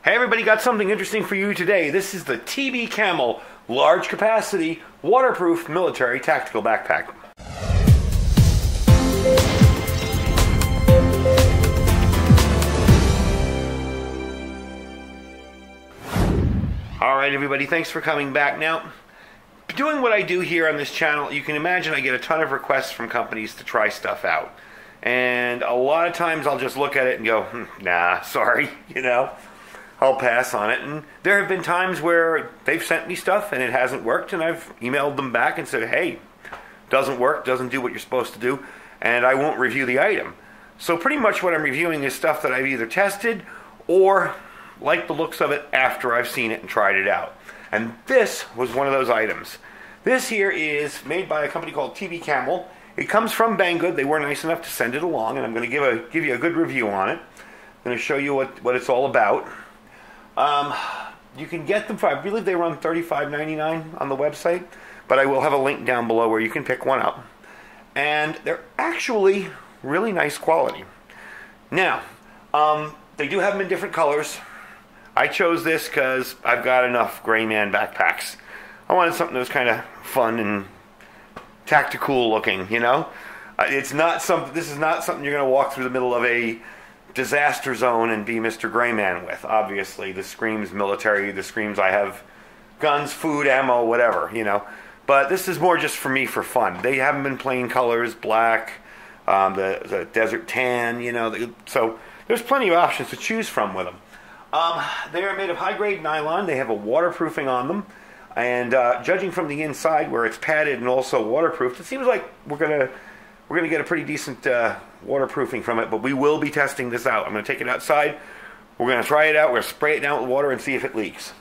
Hey everybody, got something interesting for you today. This is the TBCamel large capacity waterproof military tactical backpack. Alright everybody, thanks for coming back. Now, doing what I do here on this channel, you can imagine I get a ton of requests from companies to try stuff out. And a lot of times I'll just look at it and go, nah, sorry, I'll pass on it. And there have been times where they've sent me stuff and it hasn't worked, and I've emailed them back and said, hey, doesn't work, doesn't do what you're supposed to do, and I won't review the item. So pretty much what I'm reviewing is stuff that I've either tested or like the looks of it after I've seen it and tried it out. And this was one of those items. This here is made by a company called TBCamel. It comes from Banggood. They were nice enough to send it along, and I'm going to give you a good review on it. I'm going to show you what it's all about. You can get them for, I believe they run $35.99 on the website, but I will have a link down below where you can pick one up. And they're actually really nice quality. Now, they do have them in different colors. I chose this because I've got enough gray man backpacks. I wanted something that was kind of fun and tactical looking, This is not something you're going to walk through the middle of a disaster zone and be Mr. Gray Man with. Obviously, this screams military, this screams I have guns, food, ammo, whatever, But this is more just for me for fun. They have them in plain colors, black, the desert tan, so there's plenty of options to choose from with them. They are made of high-grade nylon. They have a waterproofing on them. And judging from the inside where it's padded and also waterproofed, it seems like we're gonna get a pretty decent waterproofing from it, but we will be testing this out. I'm going to take it outside, we're going to try it out, we're going to spray it down with water and see if it leaks.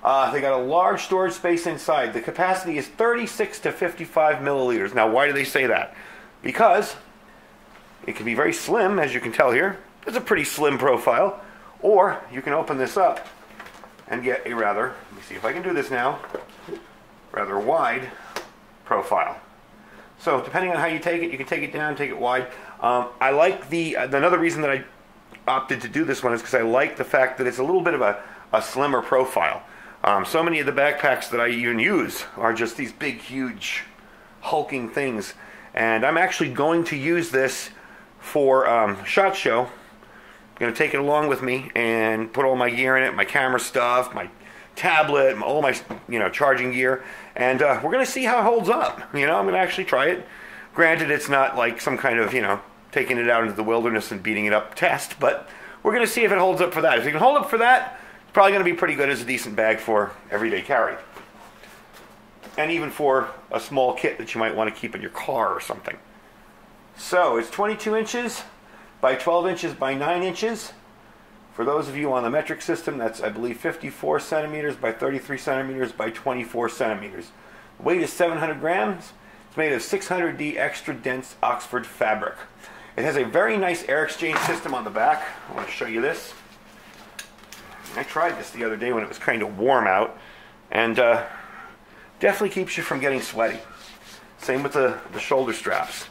They got a large storage space inside. The capacity is 36 to 55 milliliters. Now, why do they say that? Because it can be very slim, as you can tell here. It's a pretty slim profile. Or you can open this up and get a rather, let me see if I can do this now, rather wide profile. So depending on how you take it, you can take it down, take it wide. I like another reason that I opted to do this one is because I like the fact that it's a little bit of a slimmer profile. So many of the backpacks that I even use are just these big, huge, hulking things. And I'm actually going to use this for SHOT Show. I'm going to take it along with me and put all my gear in it, my camera stuff, my tablet, all my charging gear, and we're going to see how it holds up. I'm going to actually try it. Granted, it's not like some kind of taking it out into the wilderness and beating it up test, but we're going to see if it holds up for that. If it can hold up for that, it's probably going to be pretty good as a decent bag for everyday carry, and even for a small kit that you might want to keep in your car or something. So it's 22 inches by 12 inches by 9 inches. For those of you on the metric system, that's, I believe, 54 centimeters by 33 centimeters by 24 centimeters. The weight is 700 grams. It's made of 600D extra dense Oxford fabric. It has a very nice air exchange system on the back. I want to show you this. I tried this the other day when it was kind of warm out, and definitely keeps you from getting sweaty. Same with the shoulder straps.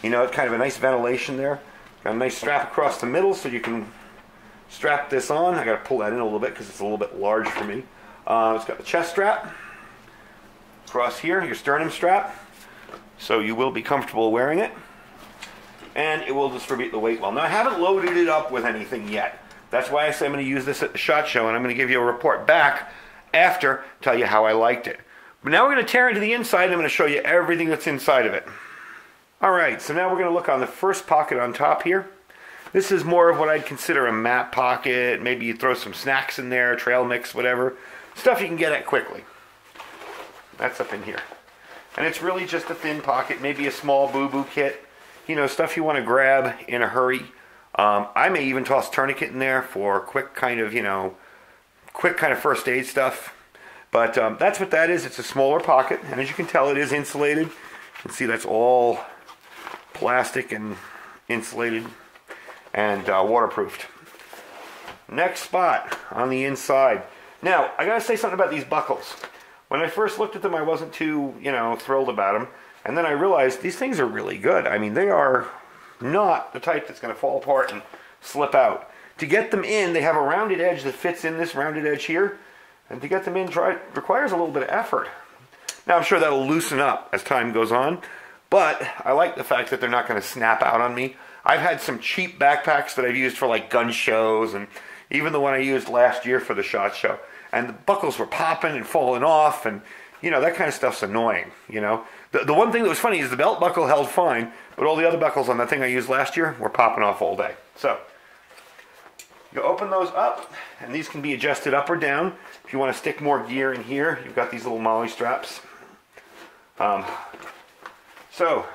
It's kind of a nice ventilation there. Got a nice strap across the middle so you can strap this on. I got to pull that in a little bit because it's a little bit large for me. It's got the chest strap across here, your sternum strap, so you will be comfortable wearing it, and it will distribute the weight well. Now, I haven't loaded it up with anything yet. That's why I say I'm going to use this at the SHOT Show, and I'm going to give you a report back after, tell you how I liked it. But now we're going to tear into the inside, and I'm going to show you everything that's inside of it. Alright, so now we're going to look on the first pocket on top here. This is more of what I'd consider a map pocket. Maybe you throw some snacks in there, trail mix, whatever. Stuff you can get at quickly. That's up in here. And it's really just a thin pocket, maybe a small boo-boo kit. Stuff you want to grab in a hurry. I may even toss tourniquet in there for quick kind of first aid stuff. But that's what that is. It's a smaller pocket, and as you can tell, it is insulated. You can see that's all plastic and insulated and waterproofed. Next spot on the inside. Now, I gotta say something about these buckles. When I first looked at them, I wasn't too, thrilled about them. And then I realized these things are really good. I mean, they are not the type that's gonna fall apart and slip out. To get them in, they have a rounded edge that fits in this rounded edge here. And to get them in requires a little bit of effort. Now I'm sure that'll loosen up as time goes on, but I like the fact that they're not going to snap out on me. I've had some cheap backpacks that I've used for like gun shows, and even the one I used last year for the SHOT Show. And the buckles were popping and falling off, and you know, that kind of stuff's annoying, you know. The one thing that was funny is the belt buckle held fine, but all the other buckles on that thing I used last year were popping off all day. So, you open those up, and these can be adjusted up or down. If you want to stick more gear in here, you've got these little molly straps. So,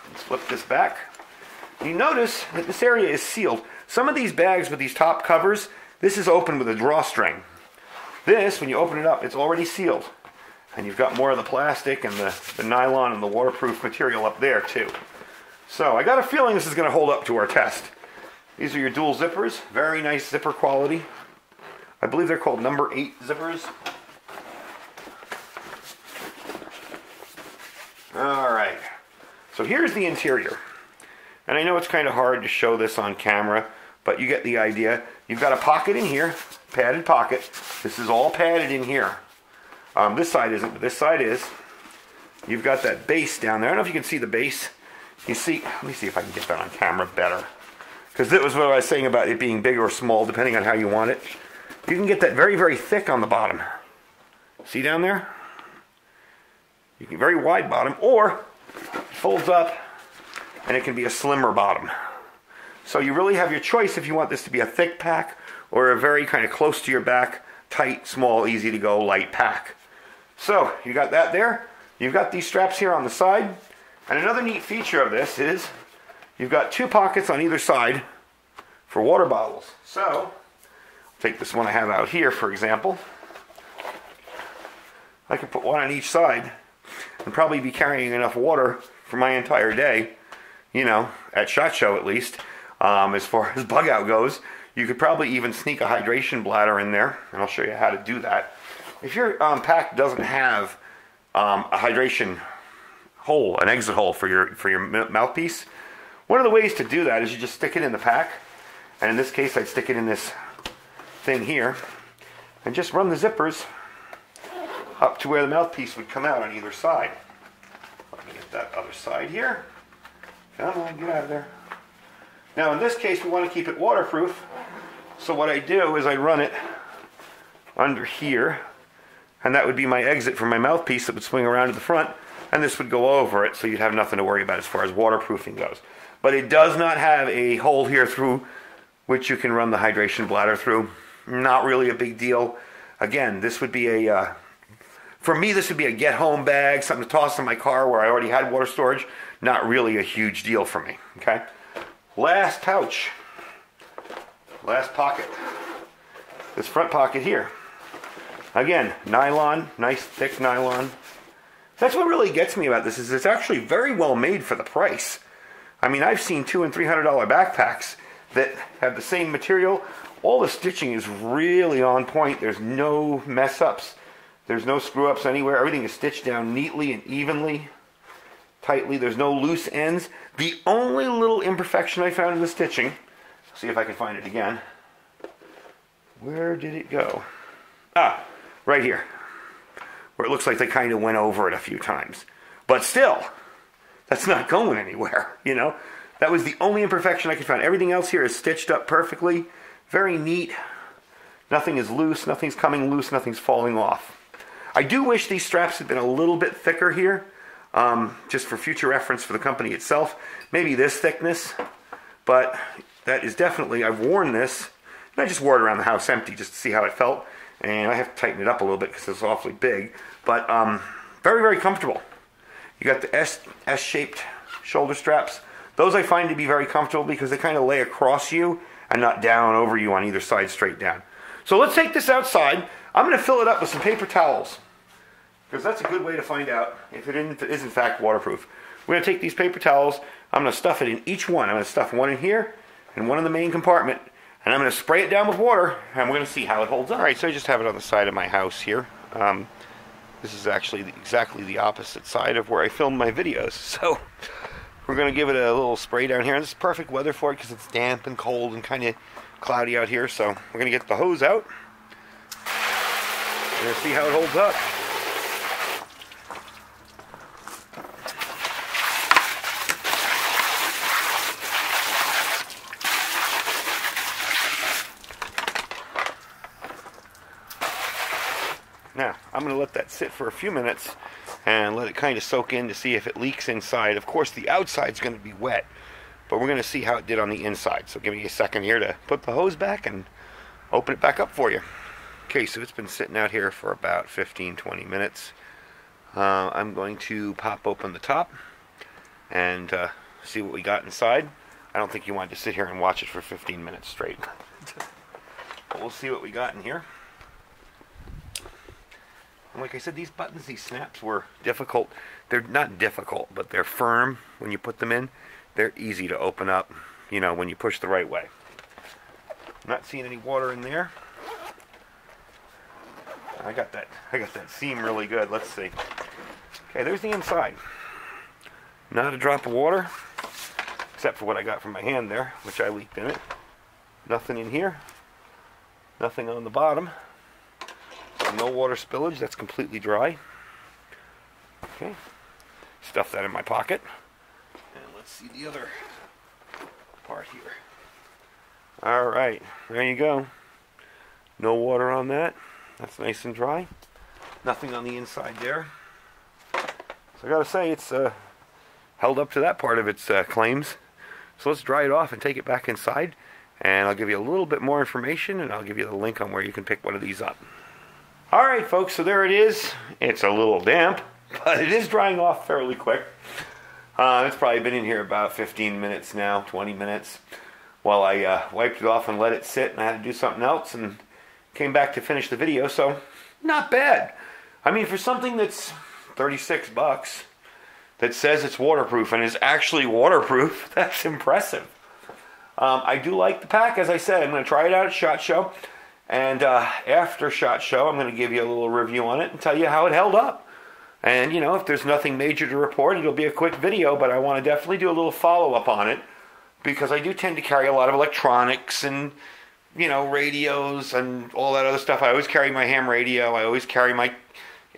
let's flip this back. You notice that this area is sealed. Some of these bags with these top covers, this is open with a drawstring. This, when you open it up, it's already sealed. And you've got more of the plastic and the nylon and the waterproof material up there too. So I got a feeling this is going to hold up to our test. These are your dual zippers. Very nice zipper quality. I believe they're called number 8 zippers. Alright. So here's the interior. And I know it's kind of hard to show this on camera, but you get the idea. You've got a pocket in here, padded pocket. This is all padded in here. This side isn't, but this side is. You've got that base down there. I don't know if you can see the base. You see, let me see if I can get that on camera better. Because that was what I was saying about it being big or small, depending on how you want it. You can get that very, very thick on the bottom. See down there? You can very wide bottom, or it folds up and it can be a slimmer bottom. So you really have your choice if you want this to be a thick pack or a very kind of close to your back, tight, small, easy to go, light pack. So you got that there. You've got these straps here on the side. And another neat feature of this is you've got 2 pockets on either side for water bottles. So take this one I have out here, for example. I can put one on each side and probably be carrying enough water for my entire day, you know, at SHOT Show at least. As far as bug out goes, you could probably even sneak a hydration bladder in there, and I'll show you how to do that. If your pack doesn't have a hydration hole, an exit hole for your mouthpiece, one of the ways to do that is you just stick it in the pack, and in this case I'd stick it in this thing here, and just run the zippers up to where the mouthpiece would come out on either side. Let me get that other side here. Come on, get out of there. Now in this case we want to keep it waterproof, so what I do is I run it under here, and that would be my exit for my mouthpiece that would swing around to the front, and this would go over it, so you'd have nothing to worry about as far as waterproofing goes. But it does not have a hole here through which you can run the hydration bladder through. Not really a big deal. Again, this would be a, for me this would be a get home bag, something to toss in my car where I already had water storage. Not really a huge deal for me, okay? Last pouch, last pocket, this front pocket here. Again, nylon, nice thick nylon. That's what really gets me about this, is it's actually very well made for the price. I mean, I've seen $200 and $300 backpacks that have the same material. All the stitching is really on point. There's no mess ups. There's no screw ups anywhere. Everything is stitched down neatly and evenly, tightly. There's no loose ends. The only little imperfection I found in the stitching, see if I can find it again. Where did it go? Ah, right here, where it looks like they kind of went over it a few times. But still, that's not going anywhere, you know? That was the only imperfection I could find. Everything else here is stitched up perfectly. Very neat. Nothing is loose, nothing's coming loose, nothing's falling off. I do wish these straps had been a little bit thicker here, just for future reference for the company itself. Maybe this thickness, but that is definitely, I've worn this, and I just wore it around the house empty just to see how it felt. And I have to tighten it up a little bit because it's awfully big. But very, very comfortable. You got the S-shaped shoulder straps. Those I find to be very comfortable because they kind of lay across you and not down over you on either side, straight down. So let's take this outside. I'm going to fill it up with some paper towels, because that's a good way to find out if it is in fact waterproof. We're going to take these paper towels. I'm going to stuff it in each one. I'm going to stuff one in here and one in the main compartment. And I'm going to spray it down with water, and we're going to see how it holds up. All right, so I just have it on the side of my house here. This is actually exactly the opposite side of where I film my videos. So we're going to give it a little spray down here. And this is perfect weather for it because it's damp and cold and kind of cloudy out here, so we're going to get the hose out. We're going to see how it holds up. Now, I'm going to let that sit for a few minutes and let it kind of soak in to see if it leaks inside. Of course, the outside's going to be wet, but we're going to see how it did on the inside. So give me a second here to put the hose back and open it back up for you. Okay, so it's been sitting out here for about 15-20 minutes. I'm going to pop open the top and see what we got inside. I don't think you want to sit here and watch it for 15 minutes straight. But we'll see what we got in here. And like I said, these buttons, these snaps were difficult. They're not difficult, but they're firm when you put them in. They're easy to open up, you know, when you push the right way. I'm not seeing any water in there. I got that seam really good. Let's see. Okay, there's the inside. Not a drop of water, except for what I got from my hand there, which I leaked in it. Nothing in here. Nothing on the bottom. No water spillage. That's completely dry. Okay. Stuff that in my pocket. And let's see the other part here. Alright, there you go. No water on that. That's nice and dry. Nothing on the inside there. So I gotta say, it's held up to that part of its claims. So let's dry it off and take it back inside. And I'll give you a little bit more information, and I'll give you the link on where you can pick one of these up. Alright folks, so there it is. It's a little damp, but it is drying off fairly quick. It's probably been in here about 15 minutes now, 20 minutes, while I wiped it off and let it sit, and I had to do something else and came back to finish the video, so not bad. I mean, for something that's 36 bucks that says it's waterproof and is actually waterproof, that's impressive. I do like the pack, as I said. I'm going to try it out at SHOT Show. And after SHOT Show, I'm going to give you a little review on it and tell you how it held up. And, you know, if there's nothing major to report, it'll be a quick video, but I want to definitely do a little follow-up on it, because I do tend to carry a lot of electronics and, you know, radios and all that other stuff. I always carry my ham radio. I always carry my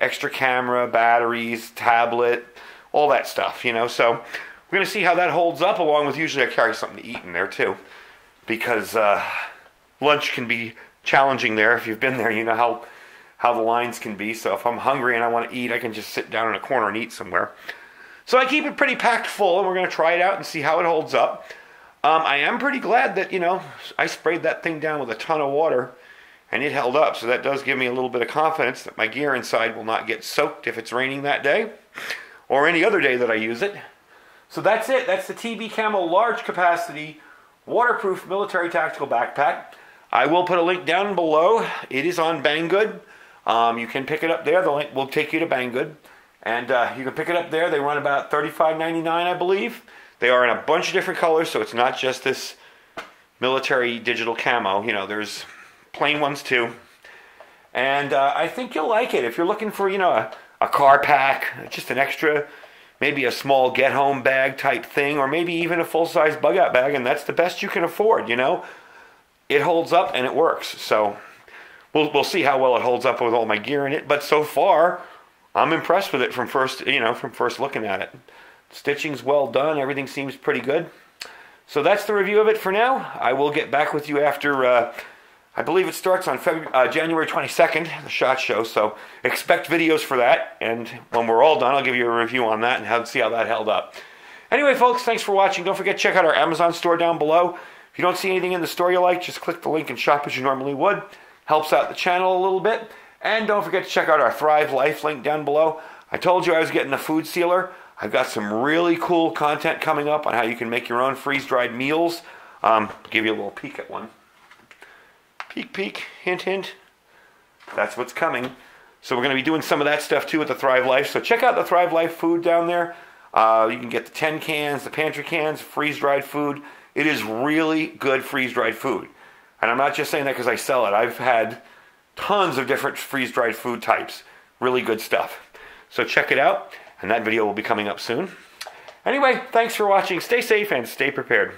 extra camera, batteries, tablet, all that stuff, you know. So we're going to see how that holds up, along with usually I carry something to eat in there, too, because lunch can be challenging there. If you've been there, you know how the lines can be. So if I'm hungry and I want to eat, I can just sit down in a corner and eat somewhere. So I keep it pretty packed full, and we're going to try it out and see how it holds up. I am pretty glad that, you know, I sprayed that thing down with a ton of water and it held up. So that does give me a little bit of confidence that my gear inside will not get soaked if it's raining that day or any other day that I use it. So that's it. That's the TBCamel large capacity waterproof military tactical backpack. I will put a link down below. It is on Banggood. You can pick it up there. The link will take you to Banggood. And you can pick it up there. They run about $35.99, I believe. They are in a bunch of different colors, so it's not just this military digital camo. You know, there's plain ones too. And I think you'll like it. If you're looking for, you know, a car pack, just an extra, maybe a small get-home bag type thing, or maybe even a full-size bug-out bag, and that's the best you can afford, you know. It holds up and it works. So we'll see how well it holds up with all my gear in it. But so far, I'm impressed with it from first looking at it. Stitching's well done. Everything seems pretty good. So that's the review of it for now. I will get back with you after, I believe it starts on January 22nd, the SHOT Show. So expect videos for that. And when we're all done, I'll give you a review on that and see how that held up. Anyway, folks, thanks for watching. Don't forget to check out our Amazon store down below. If you don't see anything in the store you like, just click the link and shop as you normally would. Helps out the channel a little bit. And don't forget to check out our Thrive Life link down below. I told you I was getting a food sealer. I've got some really cool content coming up on how you can make your own freeze-dried meals. Give you a little peek at one. Peek, peek, hint, hint. That's what's coming. So we're going to be doing some of that stuff too with the Thrive Life. So check out the Thrive Life food down there. You can get the 10 cans, the pantry cans, freeze-dried food. It is really good freeze-dried food. And I'm not just saying that because I sell it. I've had tons of different freeze-dried food types. Really good stuff. So check it out. And that video will be coming up soon. Anyway, thanks for watching. Stay safe and stay prepared.